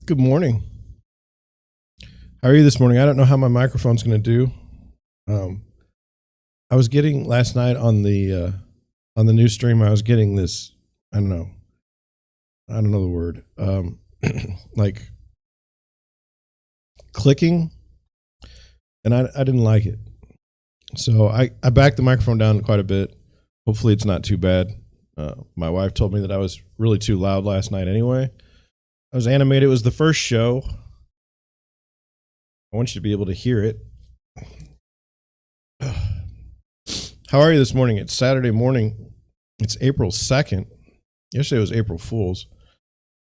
Good morning. How are you this morning? I don't know how my microphone's going to do. I was getting last night on the news stream. I was getting this. I don't know the word. Like clicking, and I didn't like it. So I backed the microphone down quite a bit. Hopefully, it's not too bad. My wife told me that I was really too loud last night. Anyway, I was animated. It was the first show. I want you to be able to hear it. How are you this morning? It's Saturday morning. It's April 2nd. Yesterday was April Fool's.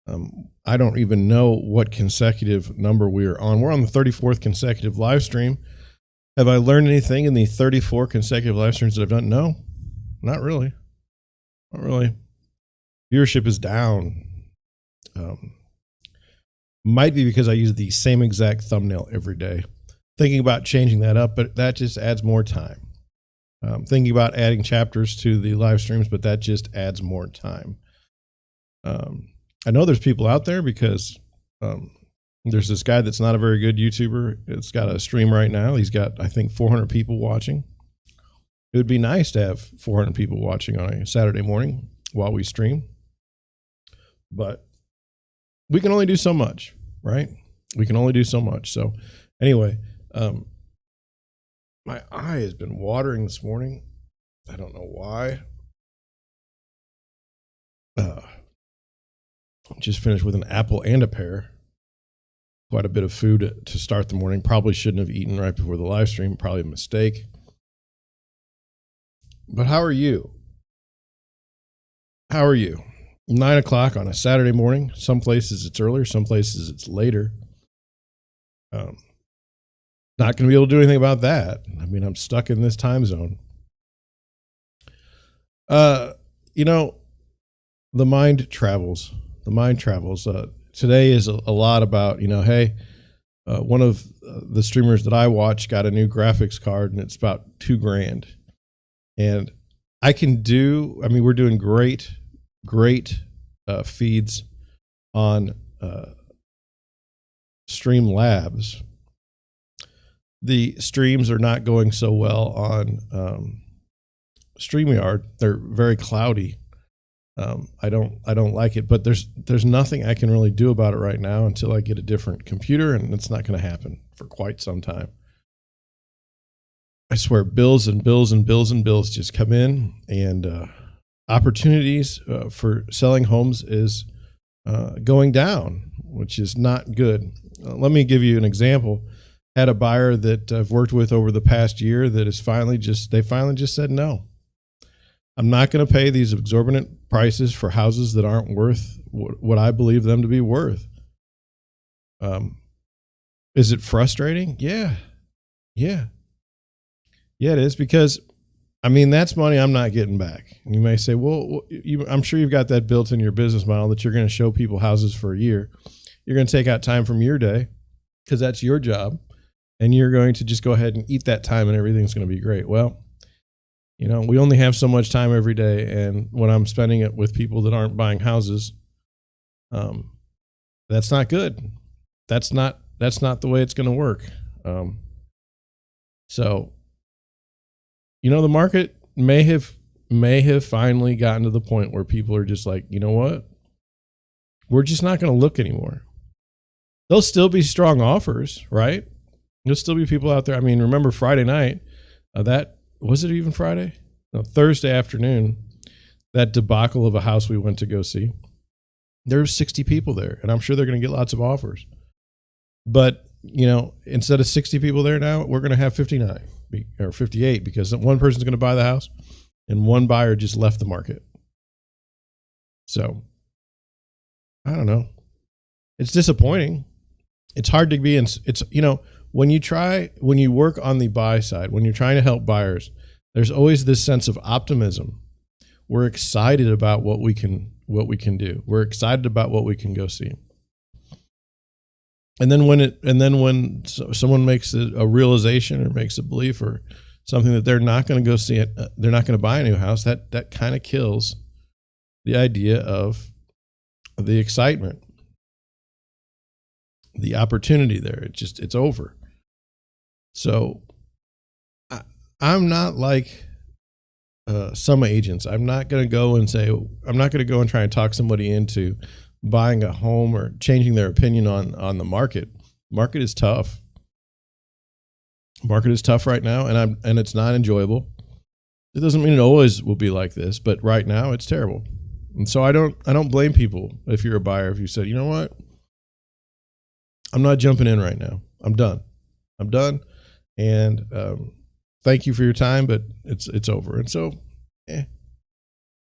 I don't even know what consecutive number we are on. We're on the 34th consecutive live stream. Have I learned anything in the 34 consecutive live streams that I've done? No, not really. Not really. Viewership is down. Might be because I use the same exact thumbnail every day. Thinking about changing that up, but that just adds more time. Thinking about adding chapters to the live streams, but that just adds more time. I know there's people out there because there's this guy that's not a very good YouTuber. It's got a stream right now. He's got, I think, 400 people watching. It would be nice to have 400 people watching on a Saturday morning while we stream. But we can only do so much, right? We can only do so much. So anyway, my eye has been watering this morning. I don't know why. Just finished with an apple and a pear. Quite a bit of food to start the morning. Probably shouldn't have eaten right before the live stream. Probably a mistake. But how are you? How are you? 9 o'clock on a Saturday morning. Some places it's earlier, some places it's later. Not going to be able to do anything about that. I mean, I'm stuck in this time zone. You know, the mind travels. The mind travels. Today is a lot about, hey, one of the streamers that I watch got a new graphics card and it's about $2,000. And we're doing great feeds on Streamlabs. The streams are not going so well on StreamYard. They're very cloudy. I don't like it, but there's nothing I can really do about it right now until I get a different computer, and it's not going to happen for quite some time. I swear, bills and bills and bills and bills just come in, and opportunities for selling homes is going down, which is not good. Let me give you an example. Had a buyer that I've worked with over the past year that is finally just said no. I'm not going to pay these exorbitant prices for houses that aren't worth what I believe them to be worth. Is it frustrating? Yeah, it is, because that's money I'm not getting back. And you may say, well, I'm sure you've got that built in your business model that you're going to show people houses for a year. You're going to take out time from your day because that's your job, and you're going to just go ahead and eat that time and everything's going to be great. Well, we only have so much time every day, and when I'm spending it with people that aren't buying houses, that's not good. That's not the way it's going to work. So, the market may have finally gotten to the point where people are just like, you know what? We're just not going to look anymore. There'll still be strong offers, right? There'll still be people out there. Remember Friday night, was it even Friday? No, Thursday afternoon, that debacle of a house we went to go see. There were 60 people there, and I'm sure they're going to get lots of offers. But, instead of 60 people there now, we're going to have 59 or 58 because one person's going to buy the house and one buyer just left the market. So, I don't know. It's disappointing. It's hard to be in. When you work on the buy side, when you're trying to help buyers, there's always this sense of optimism. We're excited about what we can do. We're excited about what we can go see. And then when someone makes a realization or makes a belief or something that they're not going to go see it, they're not going to buy a new house, that kind of kills the idea of the excitement. the opportunity there. It's over. So I'm not like some agents. I'm not going to go and try and talk somebody into buying a home or changing their opinion on the market. Market is tough. Market is tough right now, and it's not enjoyable. It doesn't mean it always will be like this, but right now it's terrible. And so I don't blame people if you're a buyer, if you said, you know what, I'm not jumping in right now. I'm done. And thank you for your time, but it's over. And so, what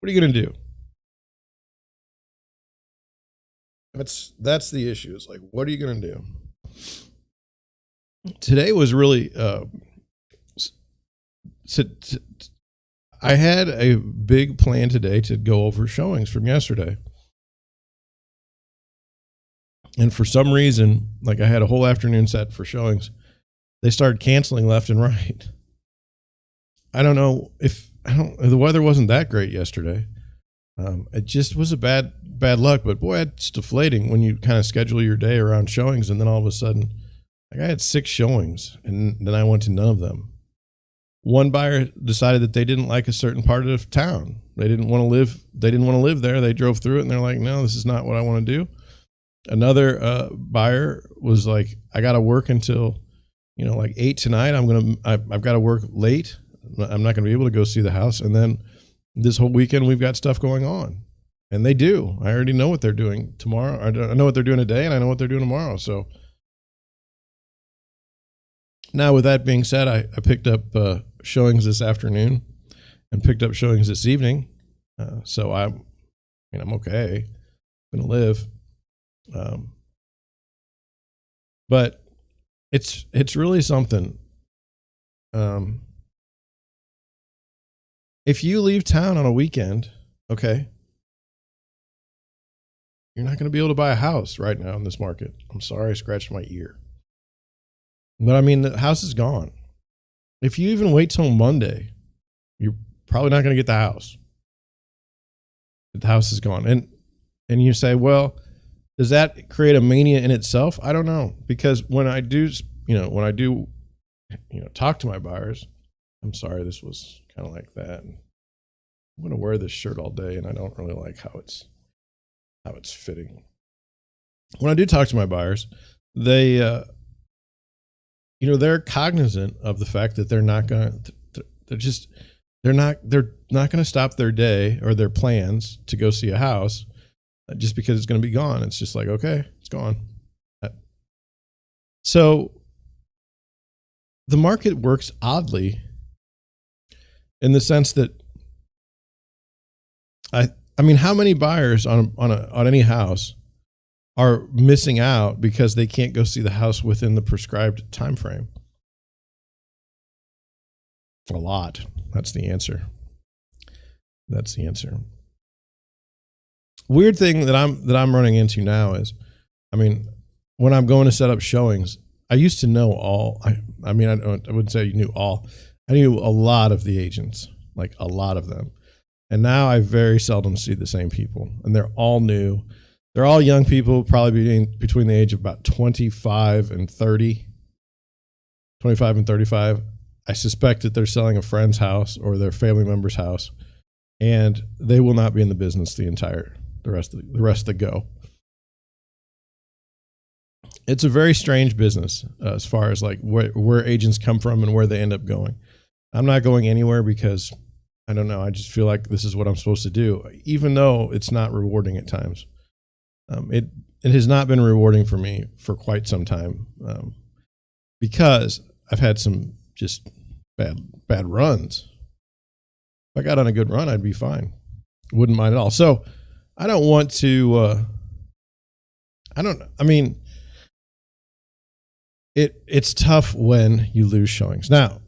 are you going to do? That's the issue. It's like, what are you going to do? Today was really, I had a big plan today to go over showings from yesterday. And for some reason, like I had a whole afternoon set for showings. They started canceling left and right. I don't know the weather wasn't that great yesterday. It just was a bad luck, but boy, it's deflating when you kind of schedule your day around showings. And then all of a sudden, like I had 6 showings and then I went to none of them. One buyer decided that they didn't like a certain part of town. They didn't want to live there. They drove through it and they're like, no, this is not what I want to do. Another buyer was like, I got to work until, like 8 tonight. I've got to work late. I'm not going to be able to go see the house. And then this whole weekend, we've got stuff going on. And they do. I already know what they're doing tomorrow. I know what they're doing today, and I know what they're doing tomorrow. So now with that being said, I picked up showings this afternoon and picked up showings this evening. So I'm okay. I'm going to live. But it's really something. If you leave town on a weekend, okay, you're not going to be able to buy a house right now in this market. I'm sorry, I scratched my ear. But I mean, the house is gone. If you even wait till Monday, you're probably not going to get the house. The house is gone. And you say, well, does that create a mania in itself? I don't know. Because when I do talk to my buyers, I'm sorry, this was kind of like that. I'm going to wear this shirt all day and I don't really like how it's fitting. When I do talk to my buyers, they, they're cognizant of the fact that they're not going to stop their day or their plans to go see a house just because it's going to be gone. It's just like, okay, it's gone. So the market works oddly in the sense that I mean, how many buyers on any house are missing out because they can't go see the house within the prescribed time frame? A lot. That's the answer. Weird thing that I'm running into now is, I mean, when I'm going to set up showings, I used to know all. I wouldn't say you knew all. I knew a lot of the agents, like a lot of them. And now I very seldom see the same people, and they're all new. They're all young people, probably between the age of about 25 and 30, 25 and 35. I suspect that they're selling a friend's house or their family member's house, and they will not be in the business the rest of the go. It's a very strange business as far as like where agents come from and where they end up going. I'm not going anywhere because I don't know. I just feel like this is what I'm supposed to do, even though it's not rewarding at times. It has not been rewarding for me for quite some time because I've had some just bad runs. If I got on a good run, I'd be fine. Wouldn't mind at all. So I don't want to. It's tough when you lose showings. Now,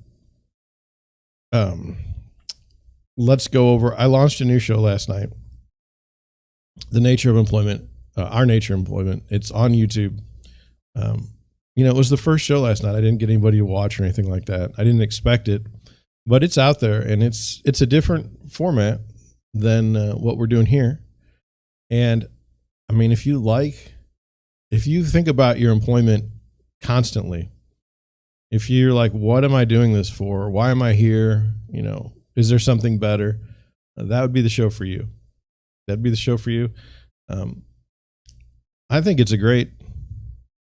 let's go over. I launched a new show last night. The Nature of Employment, Our Nature of Employment. It's on YouTube. It was the first show last night. I didn't get anybody to watch or anything like that. I didn't expect it, but it's out there, and it's a different format than what we're doing here. And I mean, if you like if you think about your employment constantly, if you're like, what am I doing this for? Why am I here? You know, is there something better? That would be the show for you. That'd be the show for you. I think it's a great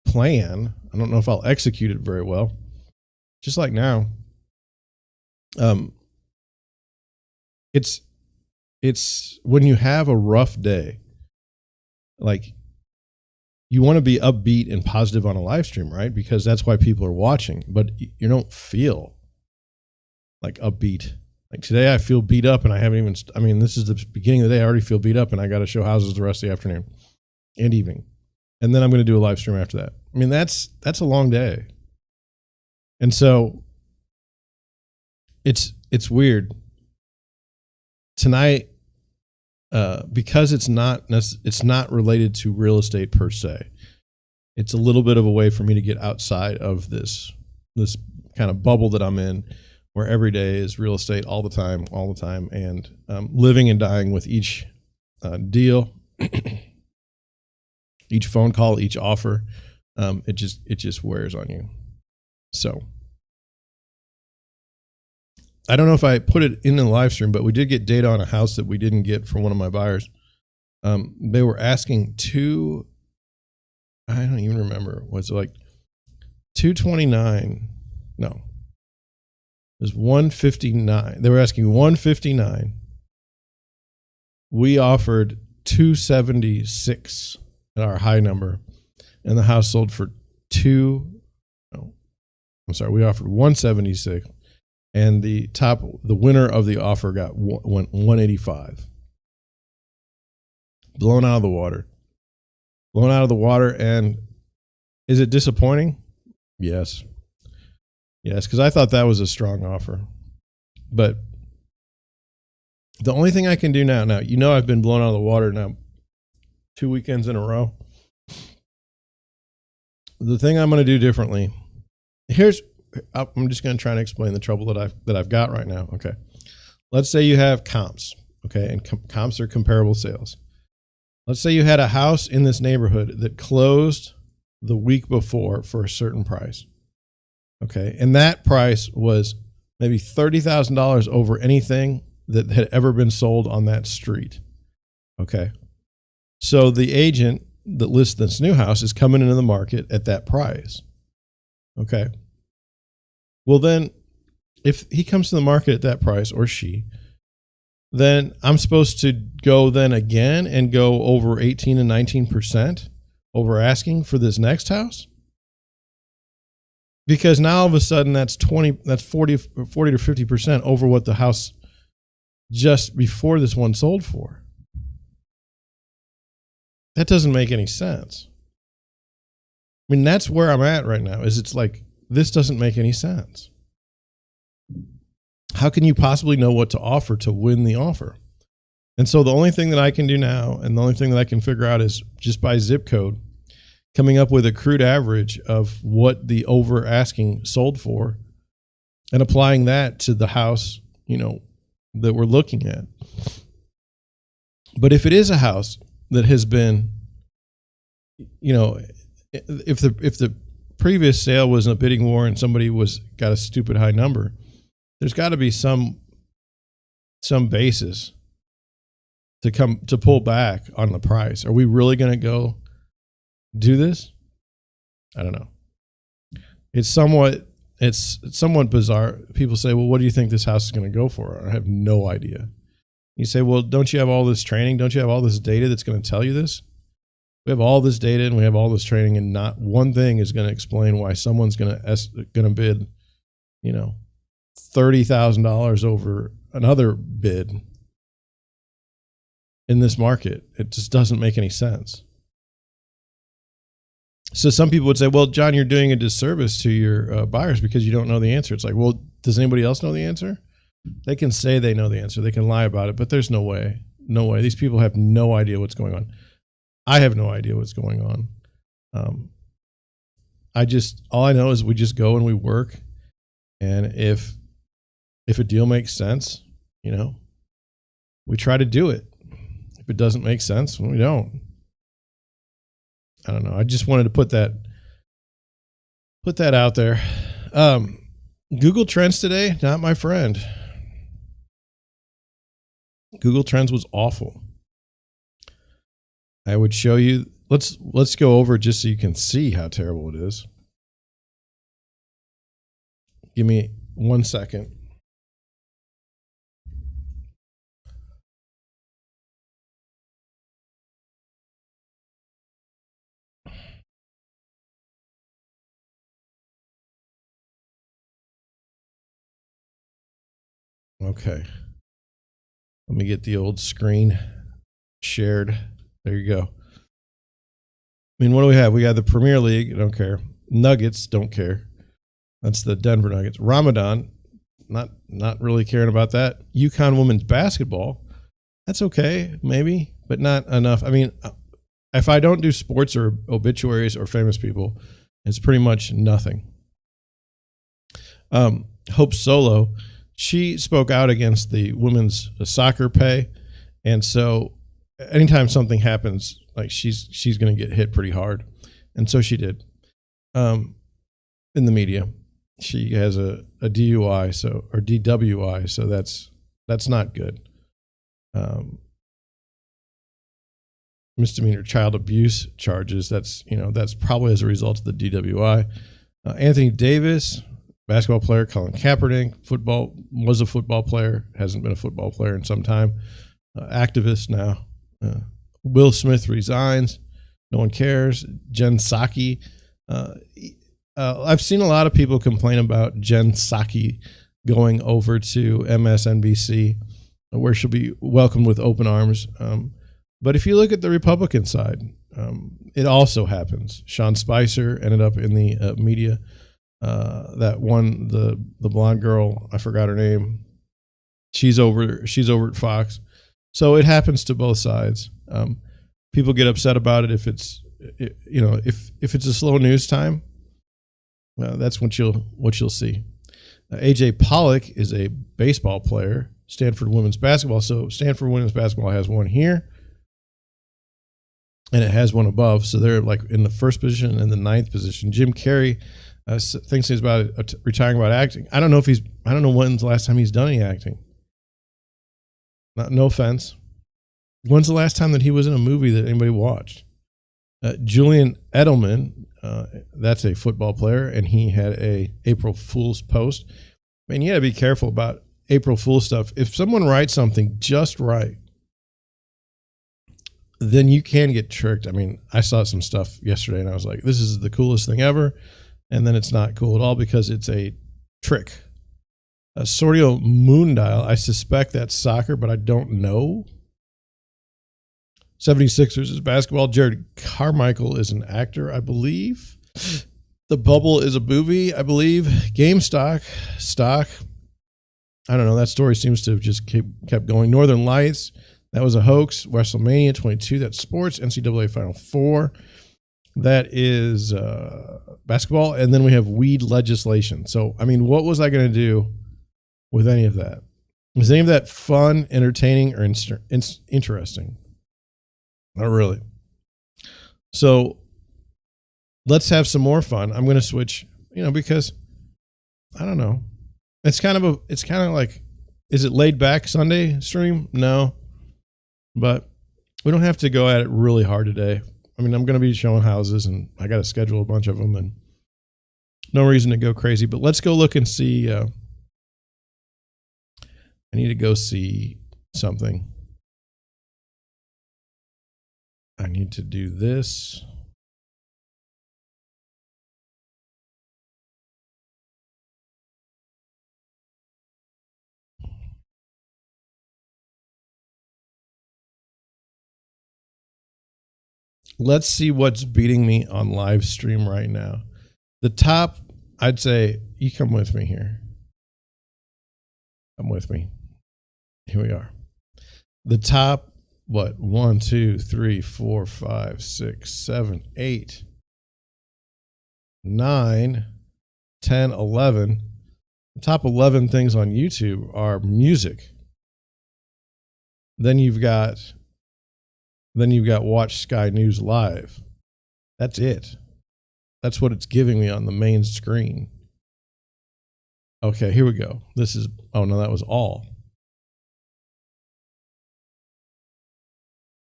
plan. I don't know if I'll execute it very well. Just like now. It's when you have a rough day, like you want to be upbeat and positive on a live stream, right? Because that's why people are watching, but you don't feel like upbeat. Like today I feel beat up and I haven't even, I mean, this is the beginning of the day. I already feel beat up and I got to show houses the rest of the afternoon and evening. And then I'm going to do a live stream after that. I mean, that's a long day. And so it's weird tonight, because it's not related to real estate per se. It's a little bit of a way for me to get outside of this kind of bubble that I'm in, where every day is real estate all the time, and living and dying with each deal, each phone call, each offer. It just wears on you. So I don't know if I put it in the live stream, but we did get data on a house that we didn't get for one of my buyers. They were asking I don't even remember. Was it like 229? No, it was 159. They were asking 159. We offered 276 at our high number, and the house sold for we offered 176. And the winner of the offer went 185. Blown out of the water. And is it disappointing? Yes. Because I thought that was a strong offer. But the only thing I can do now, you know, I've been blown out of the water now 2 weekends in a row. The thing I'm going to do differently, I'm just going to try and explain the trouble that I've got right now. Okay. Let's say you have comps. Okay. And comps are comparable sales. Let's say you had a house in this neighborhood that closed the week before for a certain price. Okay. And that price was maybe $30,000 over anything that had ever been sold on that street. Okay. So the agent that lists this new house is coming into the market at that price. Okay. Well, then if he comes to the market at that price, or she, then I'm supposed to go then again and go over 18 and 19% over asking for this next house? Because now all of a sudden that's 40 to 50% over what the house just before this one sold for. That doesn't make any sense. I mean, that's where I'm at right now, is it's like, this doesn't make any sense. How can you possibly know what to offer to win the offer? And so the only thing that I can do now, and the only thing that I can figure out, is just by zip code, coming up with a crude average of what the over asking sold for and applying that to the house, you know, that we're looking at. But if it is a house that has been, you know, if the previous sale was in a bidding war and somebody got a stupid high number, there's got to be some basis to pull back on the price. Are we really going to go do this? I don't know. It's somewhat bizarre. People say, well, what do you think this house is going to go for? I have no idea. You say, well, don't you have all this training? Don't you have all this data that's going to tell you this? We have all this data and we have all this training, and not one thing is going to explain why someone's going to bid, you know, $30,000 over another bid in this market. It just doesn't make any sense. So some people would say, well, John, you're doing a disservice to your buyers because you don't know the answer. It's like, well, does anybody else know the answer? They can say they know the answer. They can lie about it, but there's no way. No way. These people have no idea what's going on. I have no idea what's going on. All I know is we just go and we work. And if a deal makes sense, you know, we try to do it. If it doesn't make sense, we don't. I don't know. I just wanted to put that out there. Google Trends today, not my friend. Google Trends was awful. I would show you. Let's go over it just so you can see how terrible it is. Give me 1 second. Okay. Let me get the old screen shared. There you go. I mean, what do we have? We got the Premier League. I don't care. Nuggets. Don't care. That's the Denver Nuggets. Ramadan. Not really caring about that. UConn women's basketball. That's okay, maybe, but not enough. I mean, if I don't do sports or obituaries or famous people, it's pretty much nothing. Hope Solo, she spoke out against the women's soccer pay, and so anytime something happens, like she's going to get hit pretty hard, and so she did. In the media, she has a DUI, or DWI, so that's not good. Misdemeanor child abuse charges. That's probably as a result of the DWI. Anthony Davis, basketball player. Colin Kaepernick, was a football player, hasn't been a football player in some time. Activist now. Will Smith resigns. No one cares. Jen Psaki. I've seen a lot of people complain about Jen Psaki going over to MSNBC, where she'll be welcomed with open arms. But if you look at the Republican side, it also happens. Sean Spicer ended up in the media. That one, the blonde girl, I forgot her name. She's over at Fox. So it happens to both sides. People get upset about it if it's a slow news time. That's what you'll see. AJ Pollock is a baseball player. Stanford women's basketball. So Stanford women's basketball has one here, and it has one above. So they're like in the first position and the 9th position. Jim Carrey thinks he's about retiring about acting. I don't know when's the last time he's done any acting. No offense. When's the last time that he was in a movie that anybody watched? Julian Edelman, that's a football player, and he had a April Fool's post. Man, you got to be careful about April Fool's stuff. If someone writes something just right, then you can get tricked. I mean, I saw some stuff yesterday, and I was like, this is the coolest thing ever. And then it's not cool at all because it's a trick. Sordio Moondial, I suspect that's soccer, but I don't know. 76ers is basketball. Jared Carmichael is an actor, I believe. The Bubble is a movie, I believe. GameStop, stock. I don't know. That story seems to have just kept going. Northern Lights, that was a hoax. WrestleMania 22, that's sports. NCAA Final Four, that is basketball. And then we have weed legislation. So, I mean, what was I going to do with any of that? Was any of that fun, entertaining, or interesting? Not really. So let's have some more fun. I'm going to switch, because I don't know. It's kind of like, is it laid back Sunday stream? No, but we don't have to go at it really hard today. I mean, I'm going to be showing houses, and I got to schedule a bunch of them, and no reason to go crazy, but let's go look and see. I need to go see something. I need to do this. Let's see what's beating me on live stream right now. The top, I'd say, you come with me here. Come with me. Here we are. The top, 1, 2, 3, 4, 5, 6, 7, 8, 9, 10, 11. The top 11 things on YouTube are music. Then you've got Watch Sky News Live. That's it. That's what it's giving me on the main screen. Okay, here we go. This is, oh no, that was all.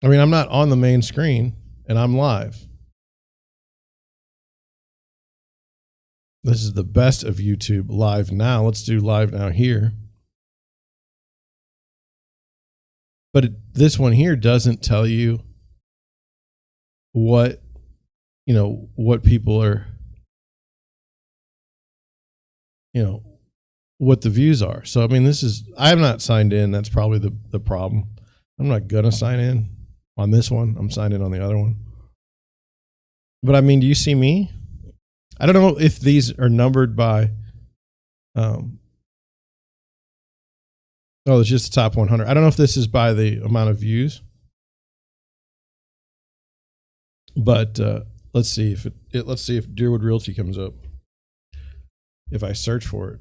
I mean, I'm not on the main screen and I'm live. This is the best of YouTube live now. Let's do live now here. But this one here doesn't tell you what, you know, what people are, you know, what the views are. So, I mean, this is, I'm not signed in. That's probably the problem. I'm not going to sign in on this one. I'm signed in on the other one. But I mean, do you see me? I don't know if these are numbered by, oh, it's just the top 100. I don't know if this is by the amount of views, but let's see if let's see if Deerwood Realty comes up. If I search for it.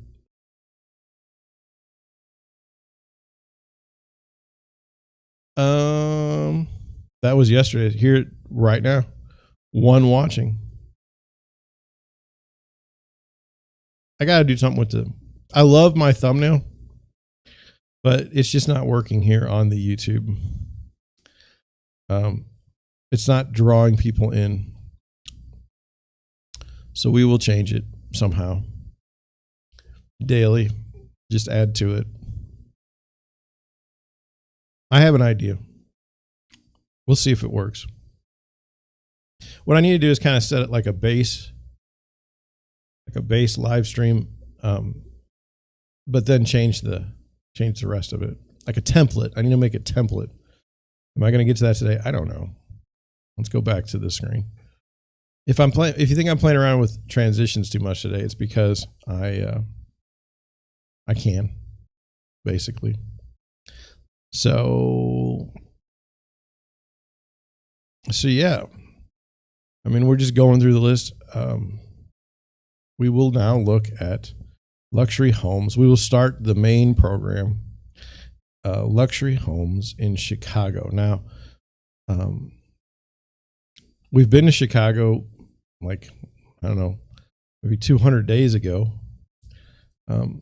That was yesterday. Here right now, one watching. I got to do something with the, I love my thumbnail, but it's just not working here on the YouTube. It's not drawing people in. So we will change it somehow. Daily, just add to it. I have an idea. We'll see if it works. What I need to do is kind of set it like a base live stream, but then change the rest of it like a template. I need to make a template. Am I going to get to that today? I don't know. Let's go back to the screen. If you think I'm playing around with transitions too much today, it's because I can, basically. So yeah. I mean, we're just going through the list. We will now look at luxury homes. We will start the main program, luxury homes in Chicago. Now, we've been to Chicago like, I don't know, maybe 200 days ago.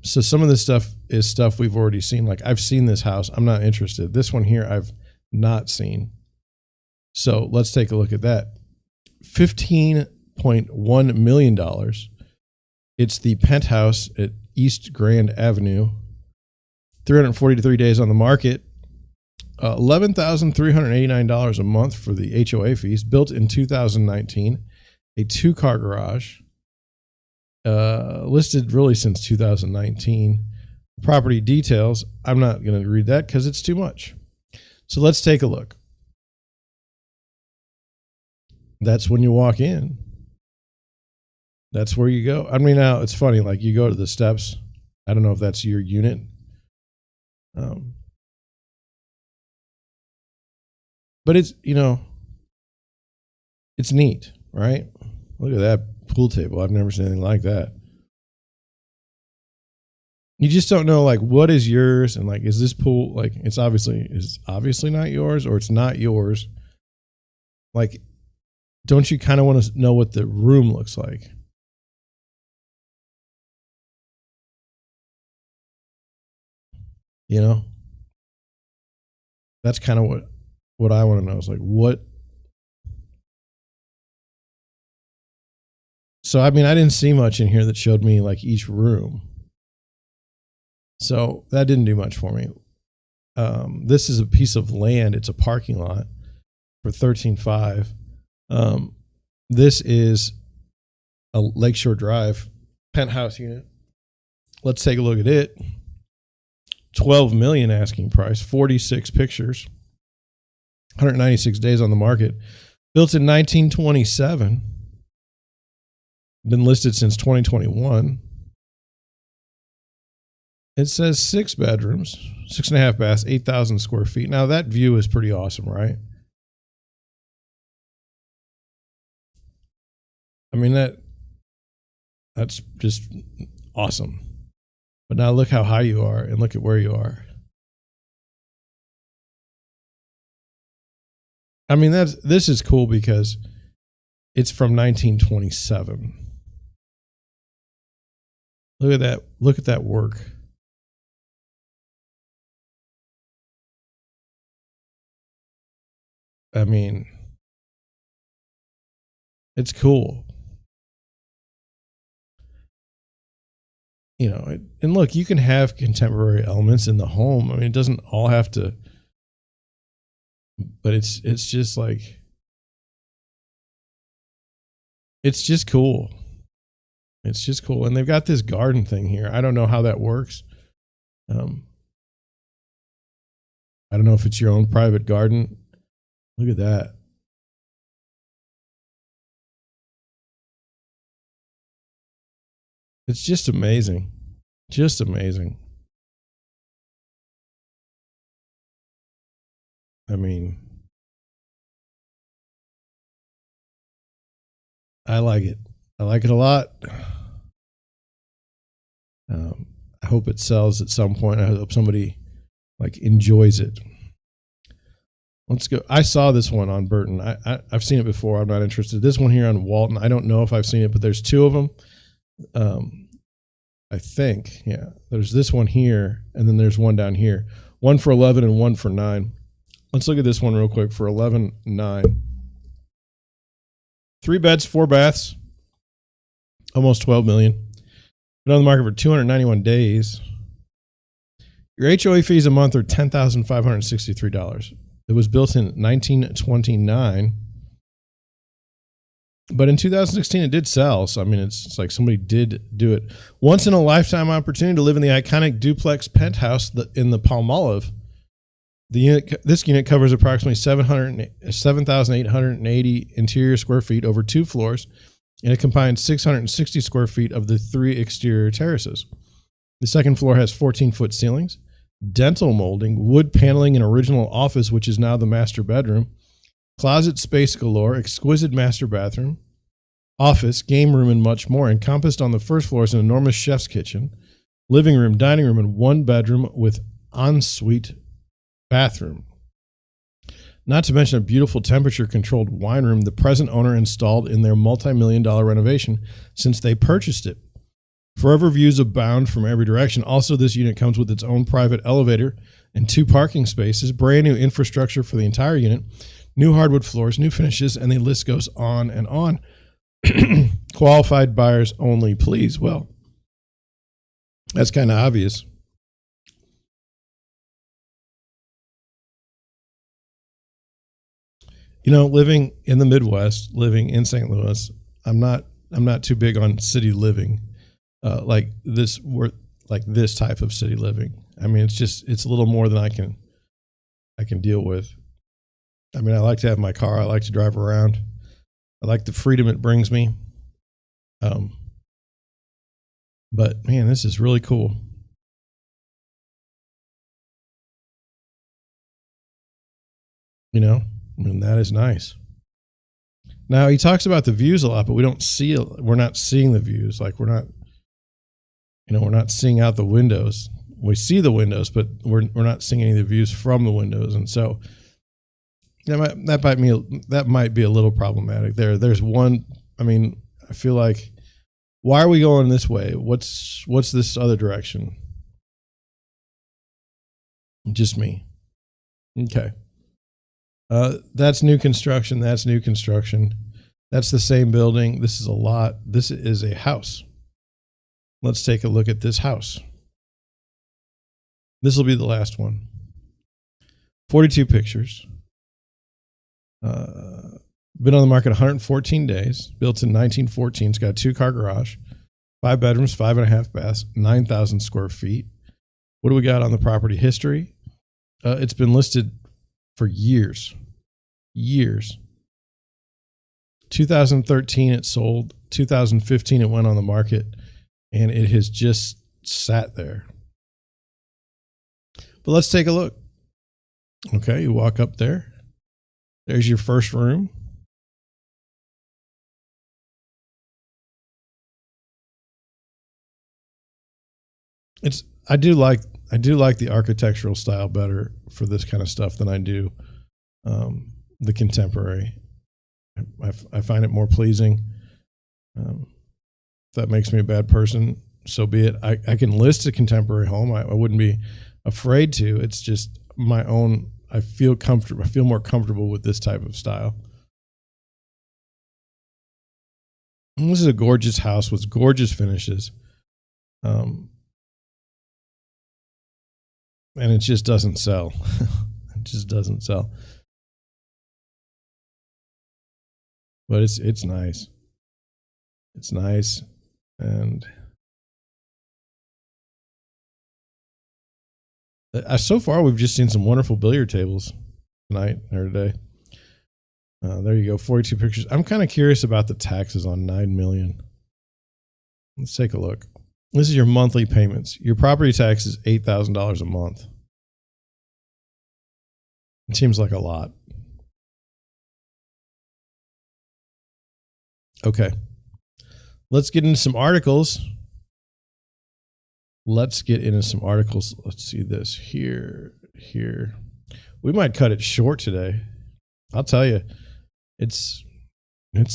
So some of this stuff is stuff we've already seen. Like, I've seen this house. I'm not interested. This one here, I've not seen. So let's take a look at that. $15.1 million. It's the penthouse at East Grand Avenue. 343 days on the market. $11,389 a month for the HOA fees. Built in 2019. A 2-car garage. Listed really since 2019. Property details. I'm not going to read that because it's too much. So let's take a look. That's when you walk in. That's where you go. I mean, now it's funny, like you go to the steps. I don't know if that's your unit. But it's, you know, it's neat, right? Look at that pool table. I've never seen anything like that. You just don't know, like, what is yours, and like, is this pool, like, is obviously not yours, or it's not yours. Like, don't you kind of want to know what the room looks like? You know, that's kind of what I want to know is like, what. So, I mean, I didn't see much in here that showed me like each room. So that didn't do much for me. This is a piece of land. It's a parking lot for $13,500. This is a Lakeshore Drive penthouse unit. Let's take a look at it. $12 million asking price, 46 pictures, 196 days on the market. Built in 1927. Been listed since 2021. It says 6 bedrooms, 6.5 baths, 8,000 square feet. Now that view is pretty awesome, right? I mean, that's just awesome. But now look how high you are and look at where you are. I mean, this is cool because It's from 1927. Look at that. Look at that work. I mean, it's cool. You know, and look, you can have contemporary elements in the home. I mean, it doesn't all have to, but it's just like, it's just cool. It's just cool. And they've got this garden thing here. I don't know how that works. I don't know if it's your own private garden. Look at that. It's just amazing. Just amazing. I mean, I like it. I like it a lot. I hope it sells at some point. I hope somebody like enjoys it. Let's go. I saw this one on Burton. I've seen it before. I'm not interested. This one here on Walton, I don't know if I've seen it, but there's two of them. I think, yeah. There's this one here, and then there's one down here. One for 11 and one for 9. Let's look at this one real quick for 11.9. 3 beds, 4 baths, almost 12 million. Been on the market for 291 days. Your HOA fees a month are $10,563. It was built in 1929. But in 2016, it did sell. So, I mean, it's like somebody did do it. Once in a lifetime opportunity to live in the iconic duplex penthouse in the Palmolive. This unit covers approximately 7,880 interior square feet over 2 floors, and it combines 660 square feet of the 3 exterior terraces. The second floor has 14-foot ceilings, dental molding, wood paneling, an original office, which is now the master bedroom, closet space galore, exquisite master bathroom, office, game room, and much more. Encompassed on the first floor is an enormous chef's kitchen, living room, dining room, and 1 bedroom with ensuite bathroom. Not to mention a beautiful temperature-controlled wine room the present owner installed in their multi-million-dollar renovation since they purchased it. Forever views abound from every direction. Also, this unit comes with its own private elevator and 2 parking spaces, brand new infrastructure for the entire unit, new hardwood floors, new finishes, and the list goes on and on. Qualified buyers only, please. Well, that's kind of obvious. You know, living in the Midwest, living in St. Louis, I'm not too big on city living, like this type of city living. I mean, it's a little more than I can deal with. I mean, I like to have my car. I like to drive around. I like the freedom it brings me. But man, this is really cool. You know, I mean, that is nice. Now he talks about the views a lot, but we don't see it. We're not seeing the views. Like we're not seeing out the windows. We see the windows, but we're not seeing any of the views from the windows. And so that might be a little problematic there. There's one, I mean, I feel like, why are we going this way? What's this other direction? Just me. Okay. That's new construction. That's new construction. That's the same building. This is a lot. This is a house. Let's take a look at this house. This will be the last one. 42 pictures. Been on the market 114 days. Built in 1914. It's got a 2-car garage, 5 bedrooms, 5.5 baths, 9,000 square feet. What do we got on the property history? It's been listed for years. 2013 it sold. 2015 it went on the market, and it has just sat there. But let's take a look. Okay, you walk up there. There's your first room. I do like the architectural style better for this kind of stuff than I do the contemporary. I find it more pleasing. If that makes me a bad person, so be it. I can list a contemporary home. I wouldn't be afraid to. It's just my own. I feel comfortable. I feel more comfortable with this type of style. And this is a gorgeous house with gorgeous finishes. And it just doesn't sell. It just doesn't sell. But it's nice. It's nice. And so far, we've just seen some wonderful billiard tables tonight or today. There you go, 42 pictures. I'm kind of curious about the taxes on $9 million. Let's take a look. This is your monthly payments. Your property tax is $8,000 a month. It seems like a lot. Okay. Let's get into some articles. Let's see this here. We might cut it short today. I'll tell you, it's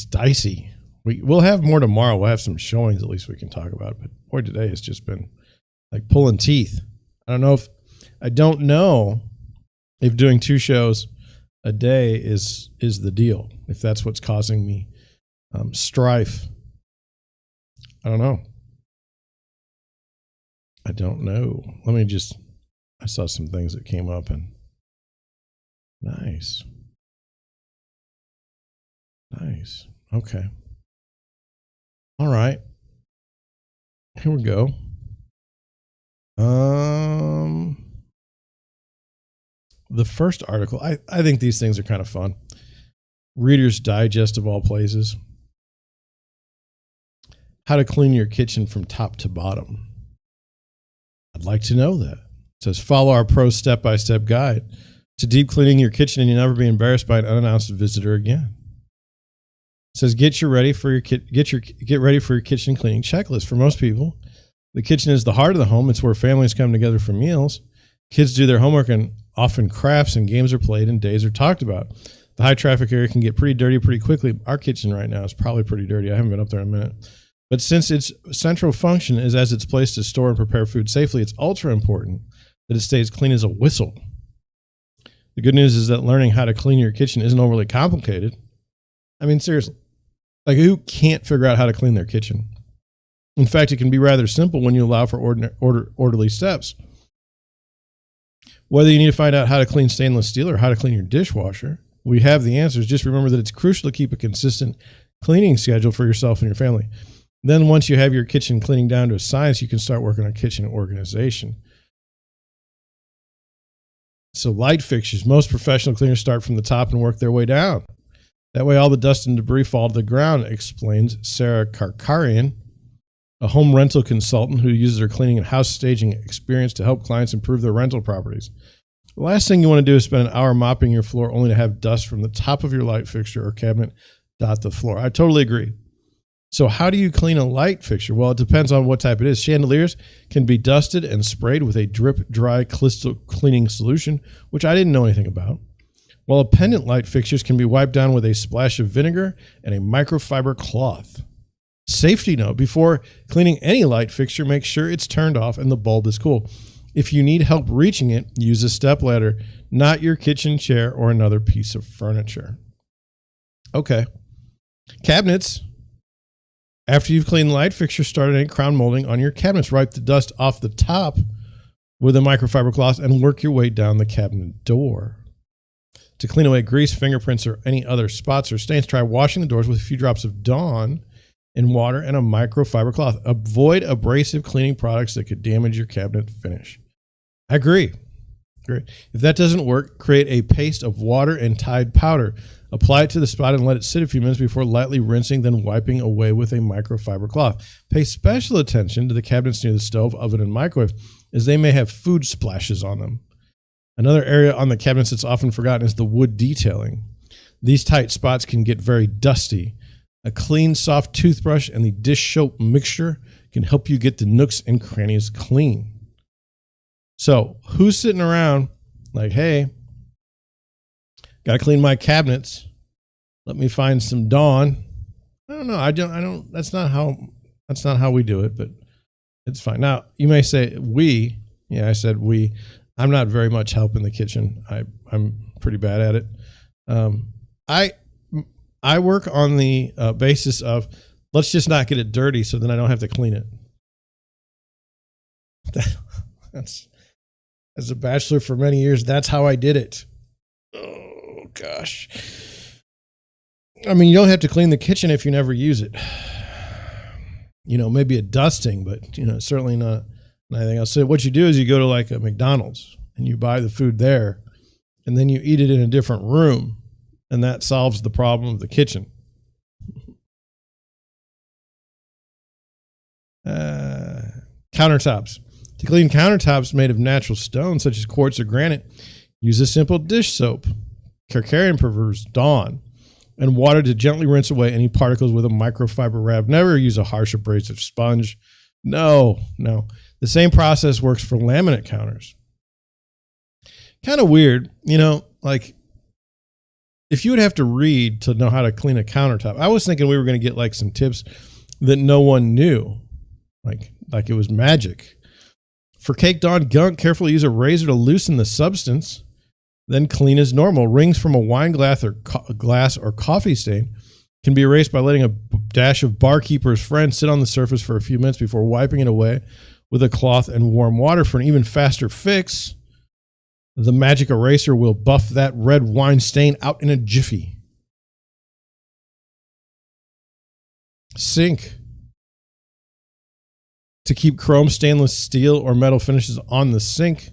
dicey. We'll have more tomorrow. We'll have some showings at least we can talk about. But boy, today has just been like pulling teeth. I don't know if doing 2 shows a day is the deal. If that's what's causing me strife. I don't know. I saw some things that came up and nice. Okay. All right. Here we go. The first article, I think these things are kind of fun. Reader's Digest of all places. How to clean your kitchen from top to bottom. I'd like to know that. It says, follow our pro step-by-step guide to deep cleaning your kitchen and you'll never be embarrassed by an unannounced visitor again. It says, get ready for your kitchen cleaning checklist. For most people, the kitchen is the heart of the home. It's where families come together for meals. Kids do their homework and often crafts and games are played and days are talked about. The high traffic area can get pretty dirty pretty quickly. Our kitchen right now is probably pretty dirty. I haven't been up there in a minute. But since its central function is as its place to store and prepare food safely, it's ultra important that it stays clean as a whistle. The good news is that learning how to clean your kitchen isn't overly complicated. I mean, seriously, like who can't figure out how to clean their kitchen? In fact, it can be rather simple when you allow for orderly steps. Whether you need to find out how to clean stainless steel or how to clean your dishwasher, we have the answers. Just remember that it's crucial to keep a consistent cleaning schedule for yourself and your family. Then once you have your kitchen cleaning down to a science, you can start working on kitchen organization. So light fixtures. Most professional cleaners start from the top and work their way down. That way all the dust and debris fall to the ground, explains Sarah Karkarian, a home rental consultant who uses her cleaning and house staging experience to help clients improve their rental properties. The last thing you want to do is spend an hour mopping your floor only to have dust from the top of your light fixture or cabinet dot the floor. I totally agree. So how do you clean a light fixture? Well, it depends on what type it is. Chandeliers can be dusted and sprayed with a drip dry crystal cleaning solution, which I didn't know anything about. While pendant light fixtures can be wiped down with a splash of vinegar and a microfiber cloth. Safety note, before cleaning any light fixture, make sure it's turned off and the bulb is cool. If you need help reaching it, use a stepladder, not your kitchen chair or another piece of furniture. Okay. Cabinets. After you've cleaned the light fixture, start any crown molding on your cabinets. Wipe the dust off the top with a microfiber cloth and work your way down the cabinet door. To clean away grease, fingerprints, or any other spots or stains, try washing the doors with a few drops of Dawn in water and a microfiber cloth. Avoid abrasive cleaning products that could damage your cabinet finish. I agree. If that doesn't work, create a paste of water and Tide powder. Apply it to the spot and let it sit a few minutes before lightly rinsing, then wiping away with a microfiber cloth. Pay special attention to the cabinets near the stove, oven, and microwave, as they may have food splashes on them. Another area on the cabinets that's often forgotten is the wood detailing. These tight spots can get very dusty. A clean, soft toothbrush and the dish soap mixture can help you get the nooks and crannies clean. So who's sitting around like, hey, got to clean my cabinets. Let me find some Dawn. I don't know. I don't, that's not how we do it, but it's fine. Now, you may say we. Yeah, I said we. I'm not very much help in the kitchen. I'm pretty bad at it. I work on the basis of let's just not get it dirty so then I don't have to clean it. That's, as a bachelor for many years, that's how I did it. Oh, gosh. I mean, you don't have to clean the kitchen if you never use it. You know, maybe a dusting, but, you know, certainly not anything else. So what you do is you go to like a McDonald's and you buy the food there and then you eat it in a different room. And that solves the problem of the kitchen. Countertops. To clean countertops made of natural stone, such as quartz or granite, use a simple dish soap, Calcarean prefers Dawn, and water to gently rinse away any particles with a microfiber wrap. Never use a harsh abrasive sponge. No. The same process works for laminate counters. Kind of weird, you know, like if you would have to read to know how to clean a countertop. I was thinking we were going to get like some tips that no one knew, like it was magic. For caked on gunk, carefully use a razor to loosen the substance, then clean as normal. Rings from a wine glass or coffee stain can be erased by letting a dash of barkeeper's friend sit on the surface for a few minutes before wiping it away with a cloth and warm water. For an even faster fix, the magic eraser will buff that red wine stain out in a jiffy. Sink. To keep chrome, stainless steel, or metal finishes on the sink.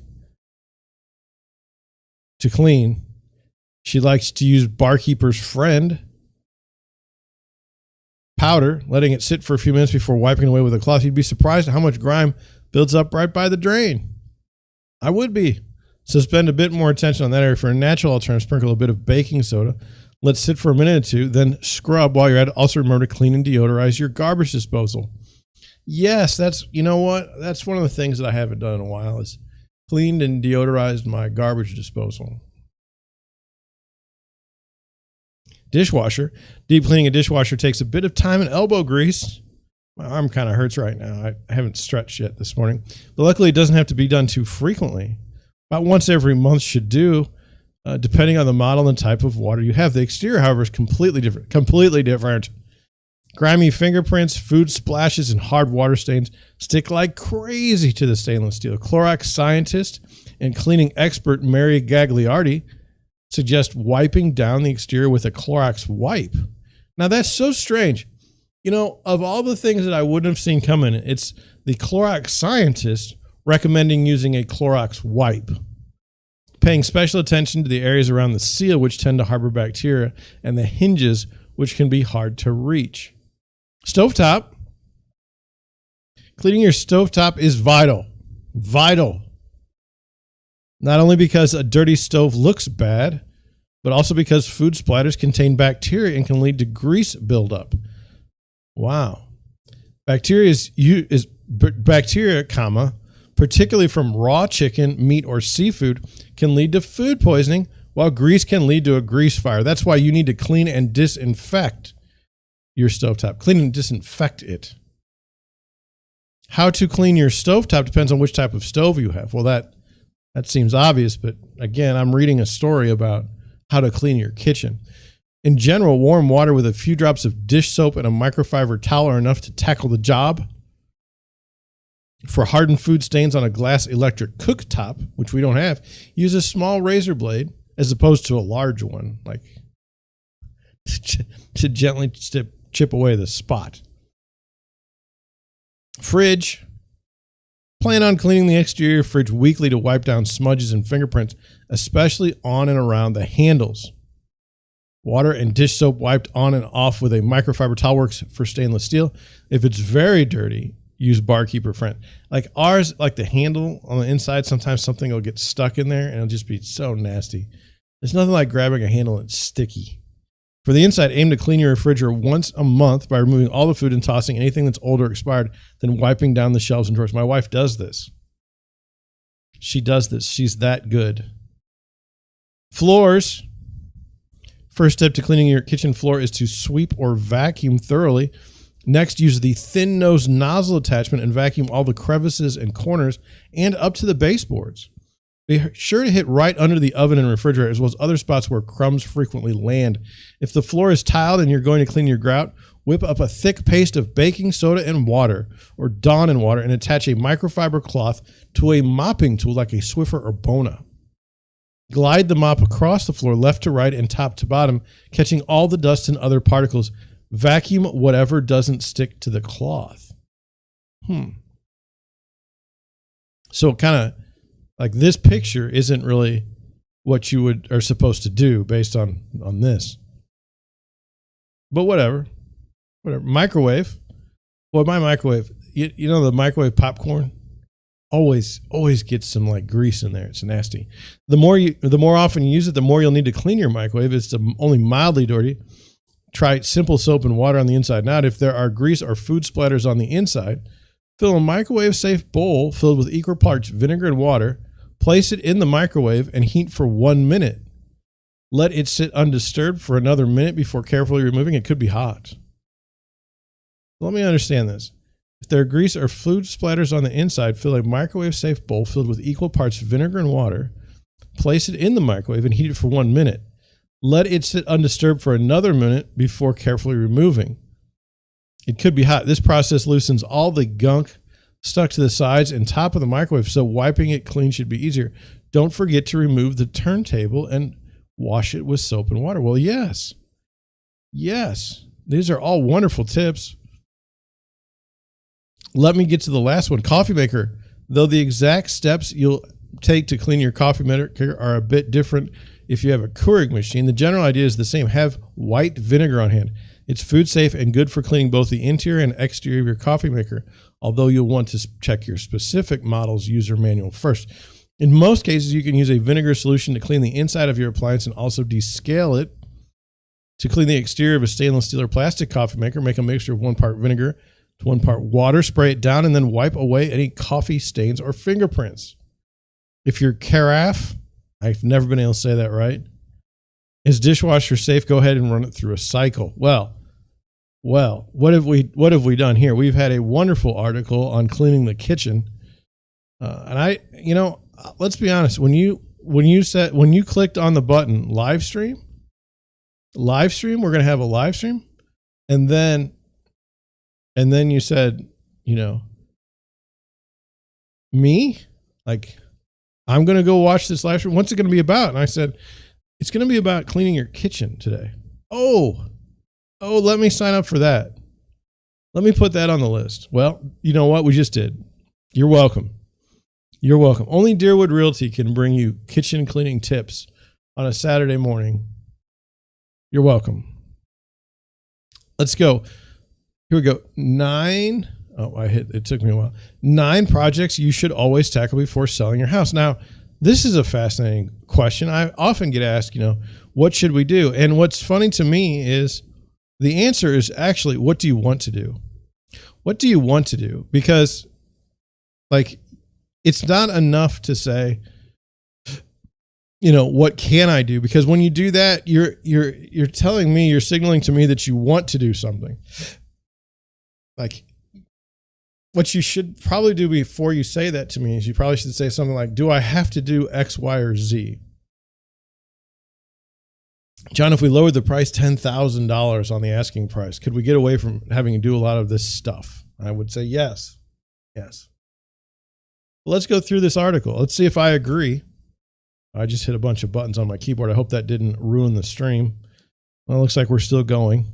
To clean, she likes to use barkeeper's friend powder, letting it sit for a few minutes before wiping it away with a cloth. You'd be surprised at how much grime builds up right by the drain. I would be. So spend a bit more attention on that area. For a natural alternative, sprinkle a bit of baking soda. Let it sit for a minute or two, then scrub while you're at it. Also remember to clean and deodorize your garbage disposal. Yes, that's, you know what? That's one of the things that I haven't done in a while is cleaned and deodorized my garbage disposal. Dishwasher. Deep cleaning a dishwasher takes a bit of time and elbow grease. My arm kind of hurts right now. I haven't stretched yet this morning. But luckily, it doesn't have to be done too frequently. About once every month should do, depending on the model and the type of water you have. The exterior, however, is completely different. Completely different. Grimy fingerprints, food splashes, and hard water stains stick like crazy to the stainless steel. Clorox scientist and cleaning expert Mary Gagliardi suggest wiping down the exterior with a Clorox wipe. Now, that's so strange. You know, of all the things that I wouldn't have seen coming, it's the Clorox scientist recommending using a Clorox wipe. Paying special attention to the areas around the seal, which tend to harbor bacteria, and the hinges, which can be hard to reach. Stovetop. Cleaning your stovetop is vital. Vital. Not only because a dirty stove looks bad, but also because food splatters contain bacteria and can lead to grease buildup. Wow. Bacteria, particularly from raw chicken, meat, or seafood, can lead to food poisoning, while grease can lead to a grease fire. That's why you need to clean and disinfect your stovetop. Clean and disinfect it. How to clean your stovetop depends on which type of stove you have. Well, that seems obvious, but again, I'm reading a story about how to clean your kitchen. In general, warm water with a few drops of dish soap and a microfiber towel are enough to tackle the job. For hardened food stains on a glass electric cooktop, which we don't have, use a small razor blade as opposed to a large one, like to gently chip away the spot. Fridge. Plan on cleaning the exterior fridge weekly to wipe down smudges and fingerprints, especially on and around the handles. Water and dish soap wiped on and off with a microfiber towel works for stainless steel. If it's very dirty, use barkeeper friend. Like ours, like the handle on the inside, sometimes something will get stuck in there and it'll just be so nasty. There's nothing like grabbing a handle that's sticky. For the inside, aim to clean your refrigerator once a month by removing all the food and tossing anything that's old or expired, then wiping down the shelves and drawers. My wife does this. She does this. She's that good. Floors. First step to cleaning your kitchen floor is to sweep or vacuum thoroughly. Next, use the thin nose nozzle attachment and vacuum all the crevices and corners and up to the baseboards. Be sure to hit right under the oven and refrigerator, as well as other spots where crumbs frequently land. If the floor is tiled and you're going to clean your grout, whip up a thick paste of baking soda and water, or Dawn and water, and attach a microfiber cloth to a mopping tool like a Swiffer or Bona. Glide the mop across the floor left to right and top to bottom, catching all the dust and other particles. Vacuum whatever doesn't stick to the cloth. So kind of like this picture isn't really what you are supposed to do based on this. But whatever. Microwave. Well, my microwave, you know, the microwave popcorn always gets some like grease in there. It's nasty. The more often you use it, the more you'll need to clean your microwave. It's only mildly dirty. Try simple soap and water on the inside and out. If there are grease or food splatters on the inside, fill a microwave-safe bowl filled with equal parts vinegar and water. Place it in the microwave and heat for 1 minute. Let it sit undisturbed for another minute before carefully removing. It could be hot. Let me understand this. If there are grease or food splatters on the inside, fill a microwave-safe bowl filled with equal parts vinegar and water. Place it in the microwave and heat it for 1 minute. Let it sit undisturbed for another minute before carefully removing. It could be hot. This process loosens all the gunk stuck to the sides and top of the microwave, so wiping it clean should be easier. Don't forget to remove the turntable and wash it with soap and water. Well, yes. These are all wonderful tips. Let me get to the last one. Coffee maker. Though the exact steps you'll take to clean your coffee maker are a bit different if you have a Keurig machine, the general idea is the same. Have white vinegar on hand. It's food safe and good for cleaning both the interior and exterior of your coffee maker, although you'll want to check your specific model's user manual first. In most cases, you can use a vinegar solution to clean the inside of your appliance and also descale it. To clean the exterior of a stainless steel or plastic coffee maker, make a mixture of 1 part vinegar to 1 part water, spray it down, and then wipe away any coffee stains or fingerprints. If your carafe, I've never been able to say that right, is dishwasher safe, go ahead and run it through a cycle. Well, what have we done here? We've had a wonderful article on cleaning the kitchen. And let's be honest, when you clicked on the button live stream, we're going to have a live stream. And then you said, me, like, I'm going to go watch this live stream. What's it going to be about? And I said, it's going to be about cleaning your kitchen today. Oh, let me sign up for that. Let me put that on the list. Well, you know what? We just did. You're welcome. Only Deerwood Realty can bring you kitchen cleaning tips on a Saturday morning. You're welcome. Let's go. Here we go. 9. It took me a while. 9 projects you should always tackle before selling your house. Now, this is a fascinating question. I often get asked, what should we do? And what's funny to me is the answer is actually, what do you want to do? What do you want to do? Because, like, it's not enough to say, what can I do? Because when you do that, you're telling me, you're signaling to me that you want to do something. Like, what you should probably do before you say that to me is you probably should say something like, do I have to do X, Y, or Z? John, if we lowered the price $10,000 on the asking price, could we get away from having to do a lot of this stuff? I would say yes. Let's go through this article. Let's see if I agree. I just hit a bunch of buttons on my keyboard. I hope that didn't ruin the stream. Well, it looks like we're still going.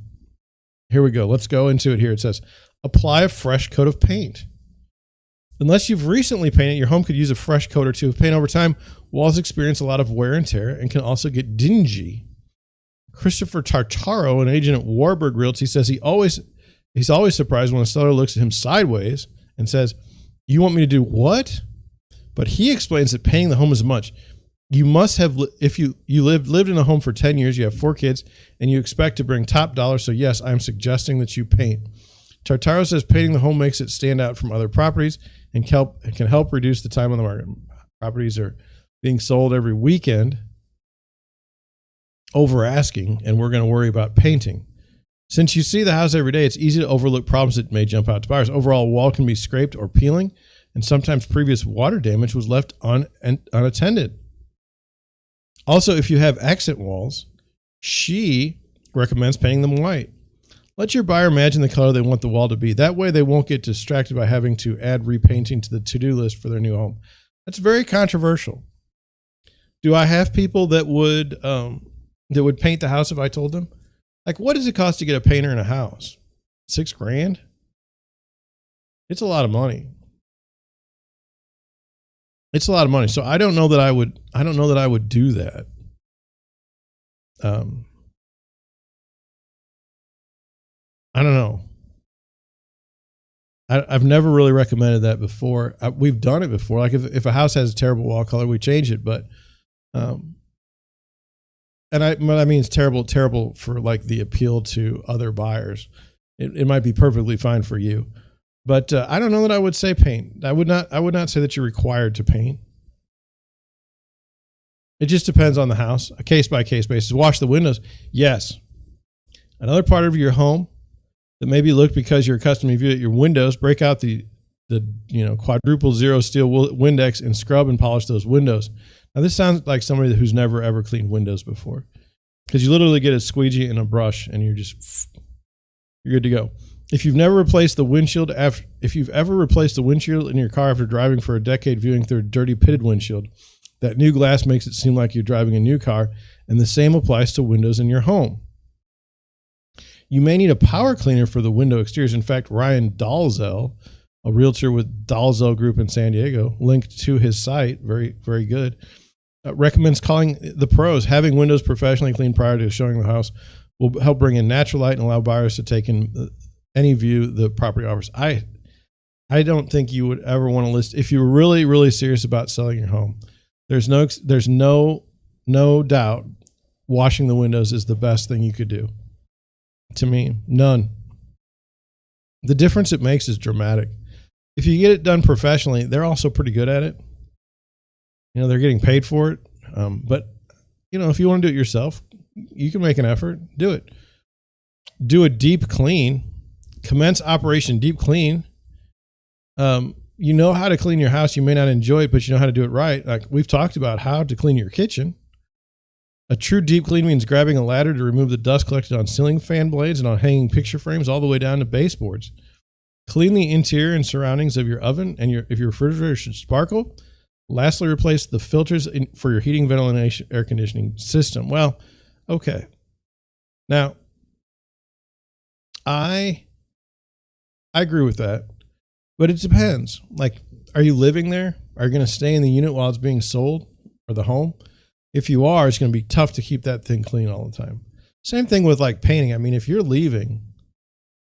Here we go. Let's go into it here. It says, apply a fresh coat of paint. Unless you've recently painted, your home could use a fresh coat or two of paint. Over time, walls experience a lot of wear and tear and can also get dingy. Christopher Tartaro, an agent at Warburg Realty, says he's always surprised when a seller looks at him sideways and says, you want me to do what? But he explains that painting the home is much. You must have, if you lived in a home for 10 years, you have 4 kids, and you expect to bring top dollar. So yes, I'm suggesting that you paint. Tartaro says painting the home makes it stand out from other properties and can help reduce the time on the market. Properties are being sold every weekend. over asking, and we're going to worry about painting. Since you see the house every day, it's easy to overlook problems that may jump out to buyers. Overall, wall can be scraped or peeling, and sometimes previous water damage was left unattended. Also, if you have accent walls, she recommends painting them white. Let your buyer imagine the color they want the wall to be. That way they won't get distracted by having to add repainting to the to-do list for their new home. That's very controversial. Do I have people that would paint the house if I told them? Like, what does it cost to get a painter in a house? $6,000? It's a lot of money. It's a lot of money. So I don't know that I would do that. I don't know. I've never really recommended that before. We've done it before. Like if a house has a terrible wall color, we change it. But, what I mean, it's terrible for like the appeal to other buyers. It might be perfectly fine for you, but I don't know that I would say paint. I would not say that you're required to paint. It just depends on the house, a case by case basis. Wash the windows. Yes. Another part of your home that maybe looked because you're accustomed to view at your windows, break out the quadruple zero steel Windex and scrub and polish those windows. Now this sounds like somebody who's never ever cleaned windows before, because you literally get a squeegee and a brush and you're good to go. If you've ever replaced the windshield in your car after driving for a decade viewing through a dirty pitted windshield, that new glass makes it seem like you're driving a new car, and the same applies to windows in your home. You may need a power cleaner for the window exteriors. In fact, Ryan Dalzell, a realtor with Dalzell Group in San Diego, linked to his site, very, very good, recommends calling the pros. Having windows professionally cleaned prior to showing the house will help bring in natural light and allow buyers to take in any view the property offers. I don't think you would ever want to list, if you're really, really serious about selling your home, there's no doubt washing the windows is the best thing you could do. To me, none. The difference it makes is dramatic. If you get it done professionally, they're also pretty good at it. They're getting paid for it. But if you want to do it yourself, you can make an effort. Do it. Do a deep clean. Commence Operation Deep Clean. You know how to clean your house. You may not enjoy it, but you know how to do it right. Like we've talked about how to clean your kitchen. A true deep clean means grabbing a ladder to remove the dust collected on ceiling fan blades and on hanging picture frames all the way down to baseboards. Clean the interior and surroundings of your oven, and if your refrigerator should sparkle. Lastly, replace the filters for your heating, ventilation, air conditioning system. Well, okay. Now, I agree with that, but it depends. Like, are you living there? Are you going to stay in the unit while it's being sold, or the home? If you are, it's going to be tough to keep that thing clean all the time. Same thing with like painting. I mean, if you're leaving,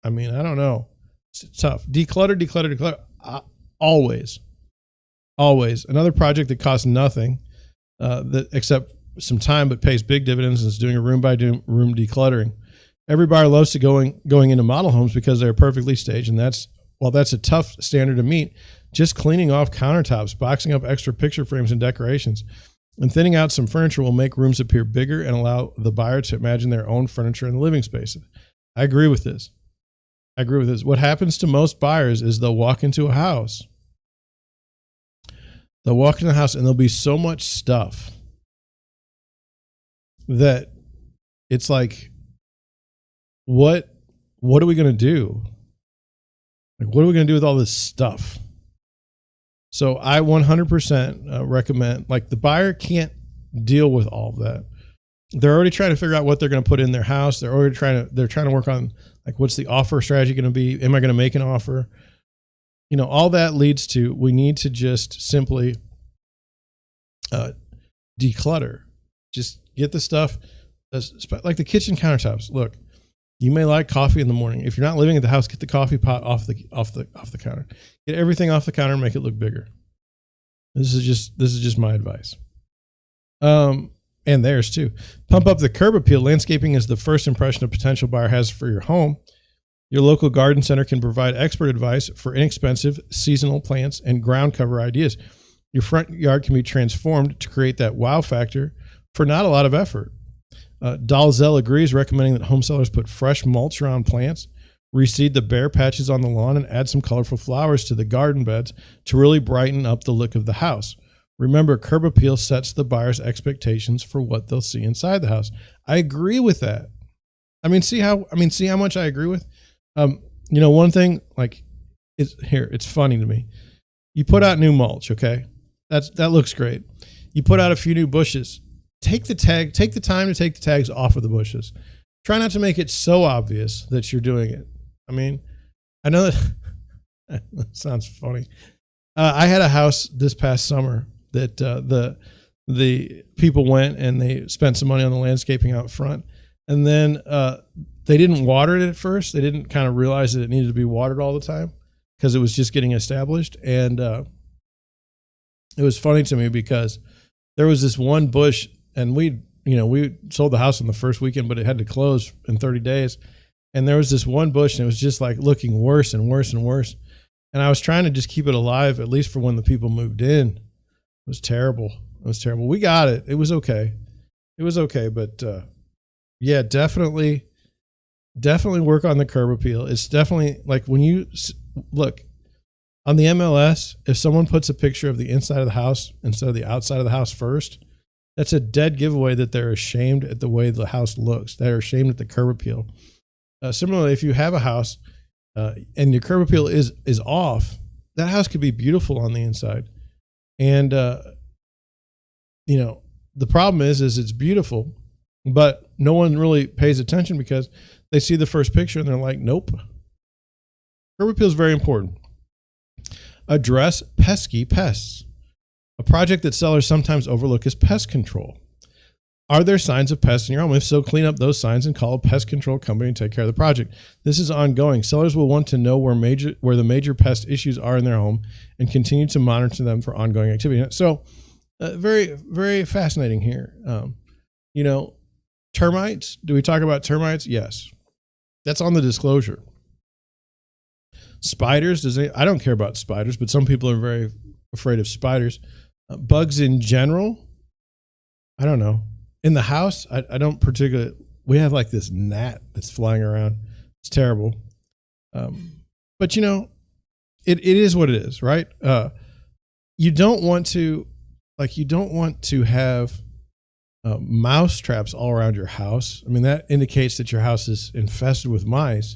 I don't know. It's tough. Declutter. Always. Another project that costs nothing, except some time, but pays big dividends, is doing a room by room decluttering. Every buyer loves to going into model homes because they're perfectly staged, and that's a tough standard to meet. Just cleaning off countertops, boxing up extra picture frames and decorations, and thinning out some furniture will make rooms appear bigger and allow the buyer to imagine their own furniture in the living space. I agree with this. What happens to most buyers is they'll walk into a house. And there'll be so much stuff that it's like, what are we going to do? Like, what are we going to do with all this stuff? So I 100% recommend, like, the buyer can't deal with all of that. They're already trying to figure out what they're going to put in their house. They're trying to work on, like, what's the offer strategy going to be? Am I going to make an offer? All that leads to, we need to just simply declutter. Just get the stuff, like the kitchen countertops. Look, you may like coffee in the morning. If you're not living at the house, get the coffee pot off the counter. Get everything off the counter and make it look bigger. This is just my advice. And theirs too. Pump up the curb appeal. Landscaping is the first impression a potential buyer has for your home. Your local garden center can provide expert advice for inexpensive seasonal plants and ground cover ideas. Your front yard can be transformed to create that wow factor for not a lot of effort. Dalzell agrees, recommending that home sellers put fresh mulch around plants, reseed the bare patches on the lawn, and add some colorful flowers to the garden beds to really brighten up the look of the house. Remember, curb appeal sets the buyer's expectations for what they'll see inside the house. I agree with that. See how much I agree with. One thing, like, it's funny to me. You put out new mulch, okay? That looks great. You put out a few new bushes. Take the time to take the tags off of the bushes. Try not to make it so obvious that you're doing it. I know that sounds funny. I had a house this past summer that the people went and they spent some money on the landscaping out front, and then they didn't water it at first. They didn't kind of realize that it needed to be watered all the time because it was just getting established. And it was funny to me because there was this one bush, and we sold the house in the first weekend, but it had to close in 30 days. And there was this one bush, and it was just like looking worse and worse and worse. And I was trying to just keep it alive, at least for when the people moved in. It was terrible. We got it. It was okay. But yeah, definitely work on the curb appeal. It's definitely like when you look on the MLS, if someone puts a picture of the inside of the house instead of the outside of the house first, that's a dead giveaway that they're ashamed at the way the house looks. They're ashamed at the curb appeal. Similarly, if you have a house and your curb appeal is off, that house could be beautiful on the inside. And, the problem is it's beautiful, but no one really pays attention because they see the first picture and they're like, nope. Curb appeal is very important. Address pesky pests. A project that sellers sometimes overlook is pest control. Are there signs of pests in your home? If so, clean up those signs and call a pest control company and take care of the project. This is ongoing. Sellers will want to know where the major pest issues are in their home and continue to monitor them for ongoing activity. So, very, very fascinating here. Termites. Do we talk about termites? Yes. That's on the disclosure. Spiders. I don't care about spiders, but some people are very afraid of spiders. Bugs in general. I don't know. In the house, I don't particularly. We have like this gnat that's flying around. It's terrible. But it is what it is, right? You don't want to have mouse traps all around your house. That indicates that your house is infested with mice.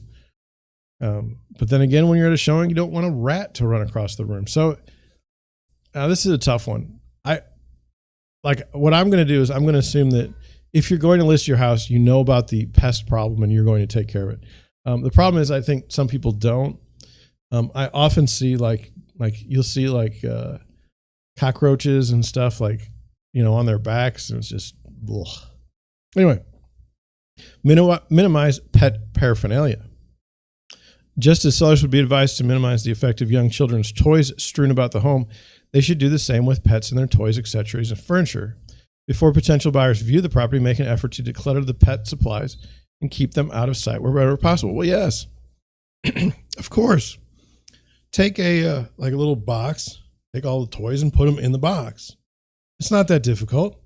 But then again, when you're at a showing, you don't want a rat to run across the room. So this is a tough one. What I'm going to do is I'm going to assume that if you're going to list your house, you know about the pest problem and you're going to take care of it. The problem is I think some people don't. I often see you'll see cockroaches and stuff on their backs, and it's just ugh. Anyway, minimize pet paraphernalia. Just as sellers would be advised to minimize the effect of young children's toys strewn about the home, they should do the same with pets and their toys, accessories, and furniture. Before potential buyers view the property, make an effort to declutter the pet supplies and keep them out of sight wherever possible. Well, yes, of course. Take a little box, take all the toys and put them in the box. It's not that difficult.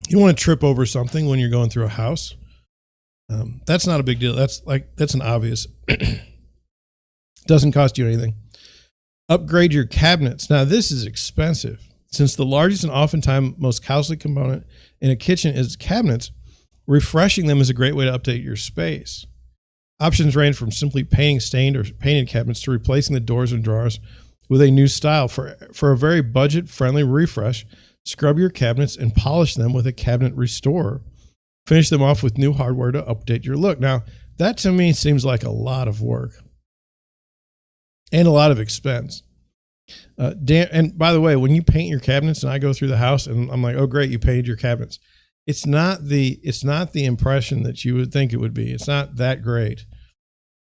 You want to trip over something when you're going through a house. That's not a big deal. That's an obvious. Doesn't cost you anything. Upgrade your cabinets. Now, this is expensive. Since the largest and oftentimes most costly component in a kitchen is cabinets, refreshing them is a great way to update your space. Options range from simply painting stained or painted cabinets to replacing the doors and drawers with a new style. For a very budget-friendly refresh, scrub your cabinets and polish them with a cabinet restorer. Finish them off with new hardware to update your look. Now, that to me seems like a lot of work and a lot of expense. And by the way, when you paint your cabinets and I go through the house and I'm like, oh, great, you painted your cabinets. It's not the impression that you would think it would be. It's not that great.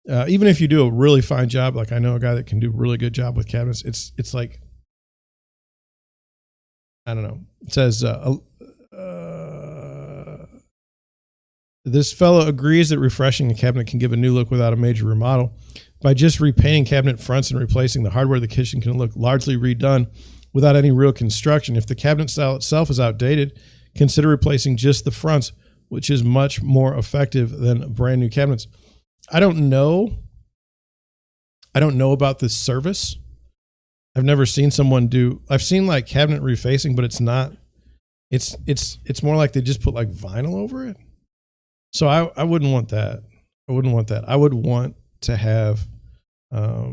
Even if you do a really fine job, like I know a guy that can do a really good job with cabinets, it's like, I don't know. It says, this fellow agrees that refreshing a cabinet can give a new look without a major remodel. By just repainting cabinet fronts and replacing the hardware, the kitchen can look largely redone without any real construction. If the cabinet style itself is outdated, consider replacing just the fronts, which is much more effective than brand new cabinets. I don't know about this service. I've never seen someone do, I've seen like cabinet refacing, but it's not, it's more like they just put like vinyl over it. So I wouldn't want that. I wouldn't want that. I would want to have, I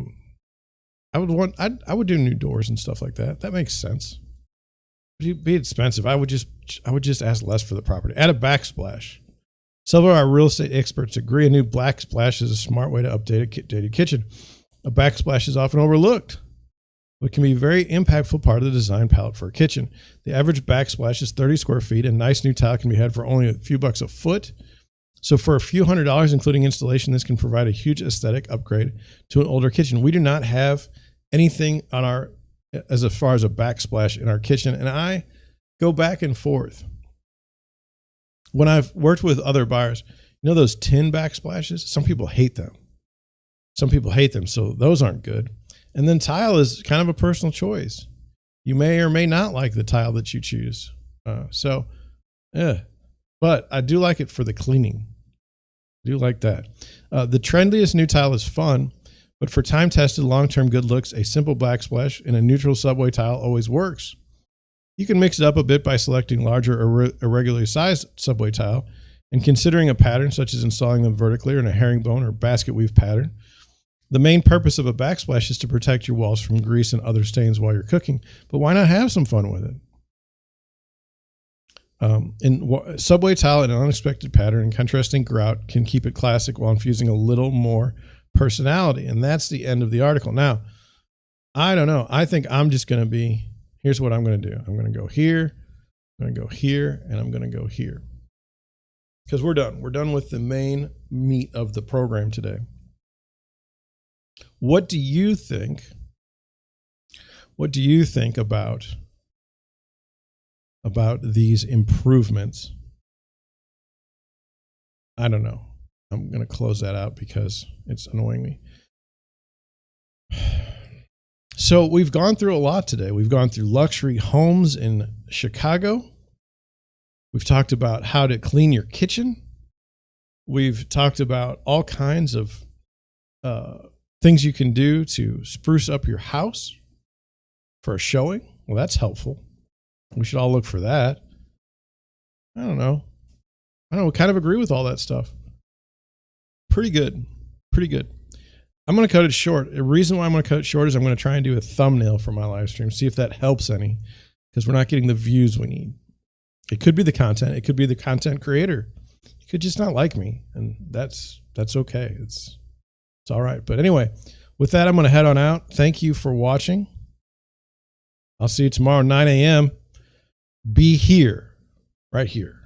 would do new doors and stuff like that. That makes sense. It'd be expensive. I would just ask less for the property. Add a backsplash. Several of our real estate experts agree a new backsplash is a smart way to update a dated kitchen. A backsplash is often overlooked, but can be a very impactful part of the design palette for a kitchen. The average backsplash is 30 square feet, and nice new tile can be had for only a few bucks a foot. So for a few $100s, including installation, this can provide a huge aesthetic upgrade to an older kitchen. We do not have anything on our, as far as a backsplash in our kitchen, and I go back and forth. When I've worked with other buyers, you know those tin backsplashes? Some people hate them. Some people hate them, so those aren't good. And then tile is kind of a personal choice. You may or may not like the tile that you choose. But I do like it for the cleaning. I do like that. The trendiest new tile is fun, but for time-tested, long-term good looks, a simple backsplash and a neutral subway tile always works. You can mix it up a bit by selecting larger or irregularly sized subway tile and considering a pattern such as installing them vertically or in a herringbone or basket weave pattern. The main purpose of a backsplash is to protect your walls from grease and other stains while you're cooking, but why not have some fun with it? Subway tile in an unexpected pattern and contrasting grout can keep it classic while infusing a little more personality. And that's the end of the article. Now, I don't know. I think I'm just going to be, here's what I'm going to do. I'm going to go here, I'm going to go here, and I'm going to go here. Because we're done. We're done with the main meat of the program today. What do you think? What do you think about these improvements? I don't know. I'm going to close that out because it's annoying me. So we've gone through a lot today. We've gone through luxury homes in Chicago. We've talked about how to clean your kitchen. We've talked about all kinds of things you can do to spruce up your house for a showing. Well, that's helpful. We should all look for that. I don't know. We kind of agree with all that stuff. Pretty good. Pretty good. I'm going to cut it short. The reason why I'm going to cut it short is I'm going to try and do a thumbnail for my live stream, see if that helps any, because we're not getting the views we need. It could be the content. It could be the content creator. You could just not like me, and that's okay. It's all right. But anyway, with that, I'm going to head on out. Thank you for watching. I'll see you tomorrow, 9 a.m. Be here, right here.